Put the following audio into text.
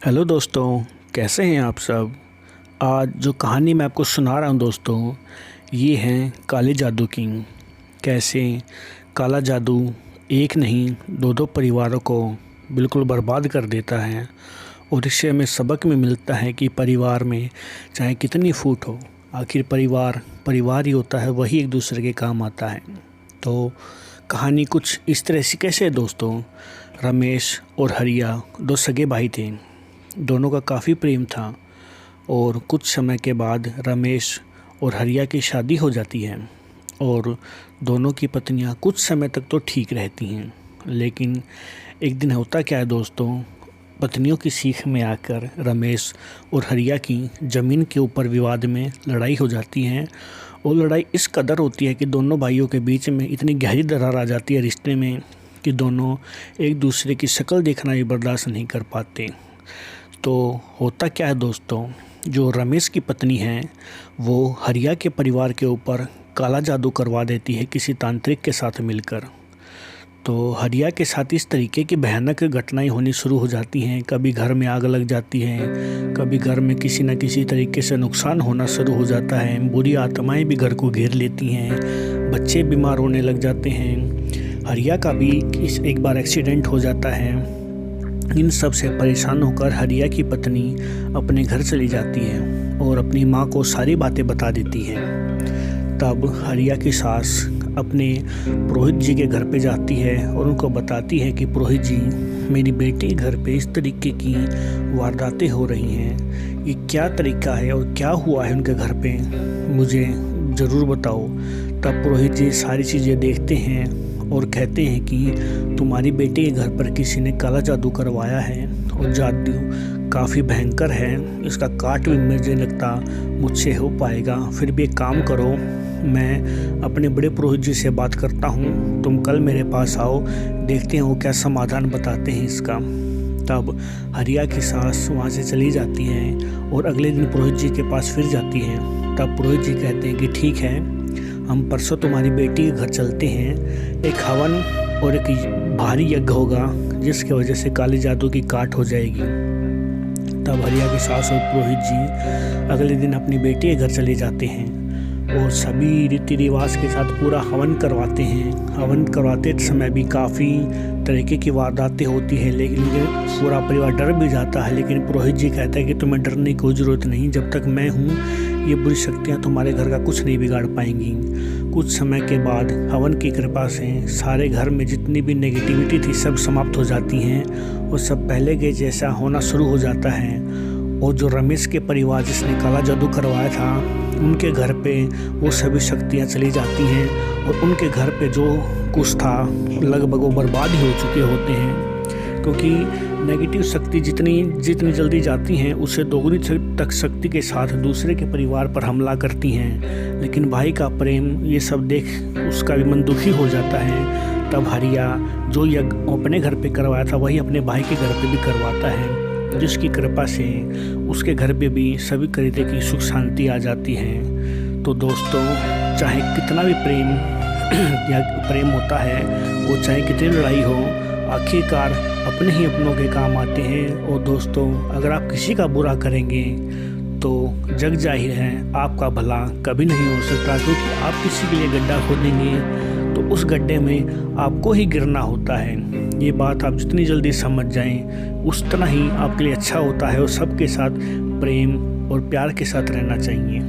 Hello दोस्तों, कैसे हैं आप सब। आज जो कहानी मैं आपको सुना रहा हूं दोस्तों, ये है काले जादू की। कैसे काला जादू एक नहीं दो दो परिवारों को बिल्कुल बर्बाद कर देता है। और इससे हमें सबक में मिलता है कि परिवार में चाहे कितनी फूट हो, आखिर परिवार परिवार ही होता है, वही एक दूसरे के काम आता है। तो कहानी कुछ इस तरह से कैसे है दोस्तों। रमेश और हरिया दो सगे भाई थे। दोनों का काफ़ी प्रेम था और कुछ समय के बाद रमेश और हरिया की शादी हो जाती है और दोनों की पत्नियां कुछ समय तक तो ठीक रहती हैं। लेकिन एक दिन होता क्या है दोस्तों, पत्नियों की सीख में आकर रमेश और हरिया की ज़मीन के ऊपर विवाद में लड़ाई हो जाती है। और लड़ाई इस कदर होती है कि दोनों भाइयों के बीच में इतनी गहरी दरार आ जाती है रिश्ते में कि दोनों एक दूसरे की शक्ल देखना भी बर्दाश्त नहीं कर पाते। तो होता क्या है दोस्तों, जो रमेश की पत्नी है वो हरिया के परिवार के ऊपर काला जादू करवा देती है किसी तांत्रिक के साथ मिलकर। तो हरिया के साथ इस तरीके की भयानक घटनाएं होनी शुरू हो जाती हैं। कभी घर में आग लग जाती है, कभी घर में किसी न किसी तरीके से नुकसान होना शुरू हो जाता है। बुरी आत्माएं भी घर को घेर लेती हैं, बच्चे बीमार होने लग जाते हैं। हरिया का भी एक बार एक्सीडेंट हो जाता है। इन सब से परेशान होकर हरिया की पत्नी अपने घर चली जाती है और अपनी माँ को सारी बातें बता देती है। तब हरिया की सास अपने पुरोहित जी के घर पे जाती है और उनको बताती है कि पुरोहित जी, मेरी बेटी घर पे इस तरीके की वारदातें हो रही हैं, ये क्या तरीका है और क्या हुआ है उनके घर पे, मुझे ज़रूर बताओ। तब पुरोहित जी सारी चीज़ें देखते हैं और कहते हैं कि तुम्हारी बेटी के घर पर किसी ने काला जादू करवाया है और जादू काफ़ी भयंकर है, इसका काट भी मुझे लगता मुझसे हो पाएगा। फिर भी एक काम करो, मैं अपने बड़े पुरोहित जी से बात करता हूँ, तुम कल मेरे पास आओ, देखते हैं वो क्या समाधान बताते हैं इसका। तब हरिया की सास वहाँ से चली जाती हैं और अगले दिन पुरोहित जी के पास फिर जाती हैं। तब पुरोहित जी कहते हैं कि ठीक है, हम परसों तुम्हारी बेटी के घर चलते हैं, एक हवन और एक भारी यज्ञ होगा जिसकी वजह से काले जादू की काट हो जाएगी। तब हरिया की सास और पुरोहित जी अगले दिन अपनी बेटी के घर चले जाते हैं और सभी रीति रिवाज के साथ पूरा हवन करवाते हैं। हवन करवाते समय भी काफ़ी तरीके की वारदातें होती है, लेकिन पूरा परिवार डर भी जाता है। लेकिन पुरोहित जी कहता है कि तुम्हें डरने की कोई ज़रूरत नहीं, जब तक मैं हूँ ये बुरी शक्तियाँ तुम्हारे घर का कुछ नहीं बिगाड़ पाएंगी। कुछ समय के बाद हवन की कृपा से सारे घर में जितनी भी नेगेटिविटी थी सब समाप्त हो जाती हैं और सब पहले के जैसा होना शुरू हो जाता है। और जो रमेश के परिवार जिसने काला जादू करवाया था, उनके घर पे वो सभी शक्तियाँ चली जाती हैं और उनके घर पे जो कुछ था लगभग वो बर्बाद ही हो चुके होते हैं। क्योंकि नेगेटिव शक्ति जितनी जल्दी जाती हैं उससे दोगुनी तक शक्ति के साथ दूसरे के परिवार पर हमला करती हैं। लेकिन भाई का प्रेम ये सब देख उसका भी मन दुखी हो जाता है। तब हरिया जो यज्ञ अपने घर पे करवाया था वही अपने भाई के घर पे भी करवाता है, जिसकी कृपा से उसके घर पे भी सभी तरीके की सुख शांति आ जाती है। तो दोस्तों, चाहे कितना भी प्रेम होता है, वो चाहे कितनी लड़ाई हो, आखिरकार अपने ही अपनों के काम आते हैं। और दोस्तों, अगर आप किसी का बुरा करेंगे तो जग जाहिर है आपका भला कभी नहीं हो सकता, क्योंकि आप किसी के लिए गड्ढा खोदेंगे तो उस गड्ढे में आपको ही गिरना होता है। ये बात आप जितनी जल्दी समझ जाएं उतना ही आपके लिए अच्छा होता है और सबके साथ प्रेम और प्यार के साथ रहना चाहिए।